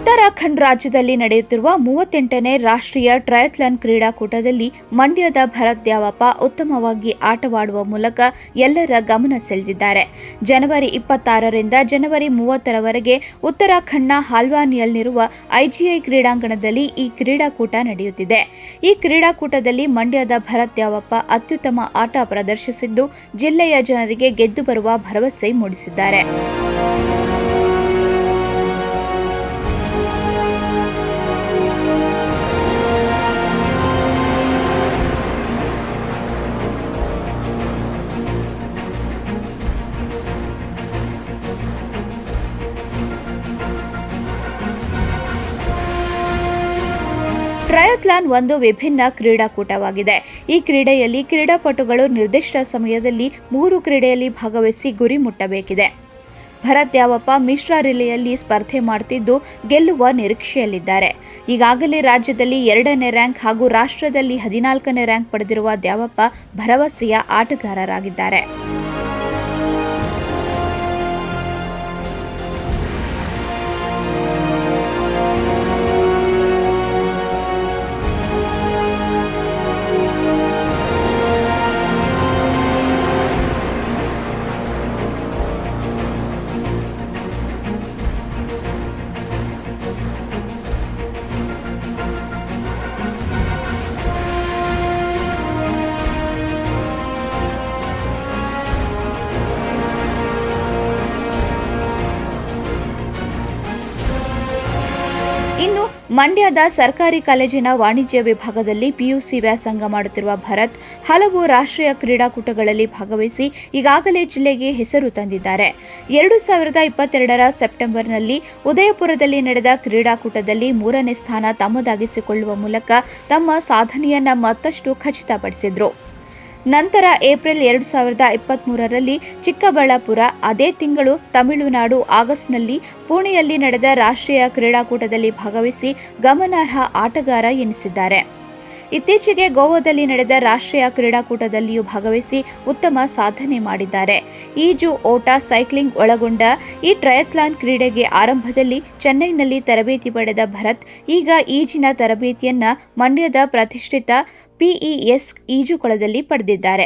ಉತ್ತರಾಖಂಡ್ ರಾಜ್ಯದಲ್ಲಿ ನಡೆಯುತ್ತಿರುವ 38ನೇ ರಾಷ್ಟ್ರೀಯ ಟ್ರಯಥ್ಲಾನ್ ಕ್ರೀಡಾಕೂಟದಲ್ಲಿ ಮಂಡ್ಯದ ಭರತ್ ದ್ಯಾವಪ್ಪ ಉತ್ತಮವಾಗಿ ಆಟವಾಡುವ ಮೂಲಕ ಎಲ್ಲರ ಗಮನ ಸೆಳೆದಿದ್ದಾರೆ. ಜನವರಿ 26ರಿಂದ ಜನವರಿ 30ರವರೆಗೆ ಉತ್ತರಾಖಂಡ್ನ ಹಾಲ್ವಾನಿಯಲ್ಲಿರುವ ಐಜಿಐ ಕ್ರೀಡಾಂಗಣದಲ್ಲಿ ಈ ಕ್ರೀಡಾಕೂಟ ನಡೆಯುತ್ತಿದೆ. ಈ ಕ್ರೀಡಾಕೂಟದಲ್ಲಿ ಮಂಡ್ಯದ ಭರತ್ ದ್ಯಾವಪ್ಪ ಅತ್ಯುತ್ತಮ ಆಟ ಪ್ರದರ್ಶಿಸಿದ್ದು ಜಿಲ್ಲೆಯ ಜನರಿಗೆ ಗೆದ್ದು ಬರುವ ಭರವಸೆ ಮೂಡಿಸಿದ್ದಾರೆ. ಟ್ರಯಥ್ಲಾನ್ ಒಂದು ವಿಭಿನ್ನ ಕ್ರೀಡಾಕೂಟವಾಗಿದೆ. ಈ ಕ್ರೀಡೆಯಲ್ಲಿ ಕ್ರೀಡಾಪಟುಗಳು ನಿರ್ದಿಷ್ಟ ಸಮಯದಲ್ಲಿ 3 ಕ್ರೀಡೆಯಲ್ಲಿ ಭಾಗವಹಿಸಿ ಗುರಿ ಮುಟ್ಟಬೇಕಿದೆ. ಭರತ್ ದ್ಯಾವಪ್ಪ ಮಿಶ್ರ ರಿಲೇಯಲ್ಲಿ ಸ್ಪರ್ಧೆ ಮಾಡುತ್ತಿದ್ದು ಗೆಲ್ಲುವ ನಿರೀಕ್ಷೆಯಲ್ಲಿದ್ದಾರೆ. ಈಗಾಗಲೇ ರಾಜ್ಯದಲ್ಲಿ 2ನೇ ರ್ಯಾಂಕ್ ಹಾಗೂ ರಾಷ್ಟ್ರದಲ್ಲಿ 14ನೇ ರ್ಯಾಂಕ್ ಪಡೆದಿರುವ ದ್ಯಾವಪ್ಪ ಭರವಸೆಯ ಆಟಗಾರರಾಗಿದ್ದಾರೆ. ಇನ್ನು ಮಂಡ್ಯದ ಸರ್ಕಾರಿ ಕಾಲೇಜಿನ ವಾಣಿಜ್ಯ ವಿಭಾಗದಲ್ಲಿ ಪಿಯುಸಿ ವ್ಯಾಸಂಗ ಮಾಡುತ್ತಿರುವ ಭರತ್ ಹಲವು ರಾಷ್ಟ್ರೀಯ ಕ್ರೀಡಾಕೂಟಗಳಲ್ಲಿ ಭಾಗವಹಿಸಿ ಈಗಾಗಲೇ ಜಿಲ್ಲೆಗೆ ಹೆಸರು ತಂದಿದ್ದಾರೆ. 2022ರ ಸೆಪ್ಟೆಂಬರ್ನಲ್ಲಿ ಉದಯಪುರದಲ್ಲಿ ನಡೆದ ಕ್ರೀಡಾಕೂಟದಲ್ಲಿ 3ನೇ ಸ್ಥಾನ ತಮ್ಮದಾಗಿಸಿಕೊಳ್ಳುವ ಮೂಲಕ ತಮ್ಮ ಸಾಧನೆಯನ್ನು ಮತ್ತಷ್ಟು ಖಚಿತಪಡಿಸಿದರು. ನಂತರ ಏಪ್ರಿಲ್ 2023ರಲ್ಲಿ ಚಿಕ್ಕಬಳ್ಳಾಪುರ, ಅದೇ ತಿಂಗಳು ತಮಿಳುನಾಡು, ಆಗಸ್ಟ್ನಲ್ಲಿ ಪುಣೆಯಲ್ಲಿ ನಡೆದ ರಾಷ್ಟ್ರೀಯ ಕ್ರೀಡಾಕೂಟದಲ್ಲಿ ಭಾಗವಹಿಸಿ ಗಮನಾರ್ಹ ಆಟಗಾರ ಎನಿಸಿದ್ದಾರೆ. ಇತ್ತೀಚೆಗೆ ಗೋವಾದಲ್ಲಿ ನಡೆದ ರಾಷ್ಟ್ರೀಯ ಕ್ರೀಡಾಕೂಟದಲ್ಲಿಯೂ ಭಾಗವಹಿಸಿ ಉತ್ತಮ ಸಾಧನೆ ಮಾಡಿದ್ದಾರೆ. ಈಜು, ಓಟ, ಸೈಕ್ಲಿಂಗ್ ಒಳಗೊಂಡ ಈ ಟ್ರಯಥ್ಲಾನ್ ಕ್ರೀಡೆಗೆ ಆರಂಭದಲ್ಲಿ ಚೆನ್ನೈನಲ್ಲಿ ತರಬೇತಿ ಪಡೆದ ಭರತ್ ಈಗ ಈಜಿನ ತರಬೇತಿಯನ್ನು ಮಂಡ್ಯದ ಪ್ರತಿಷ್ಠಿತ ಪಿಇಎಸ್ ಈಜುಕೊಳದಲ್ಲಿ ಪಡೆದಿದ್ದಾರೆ.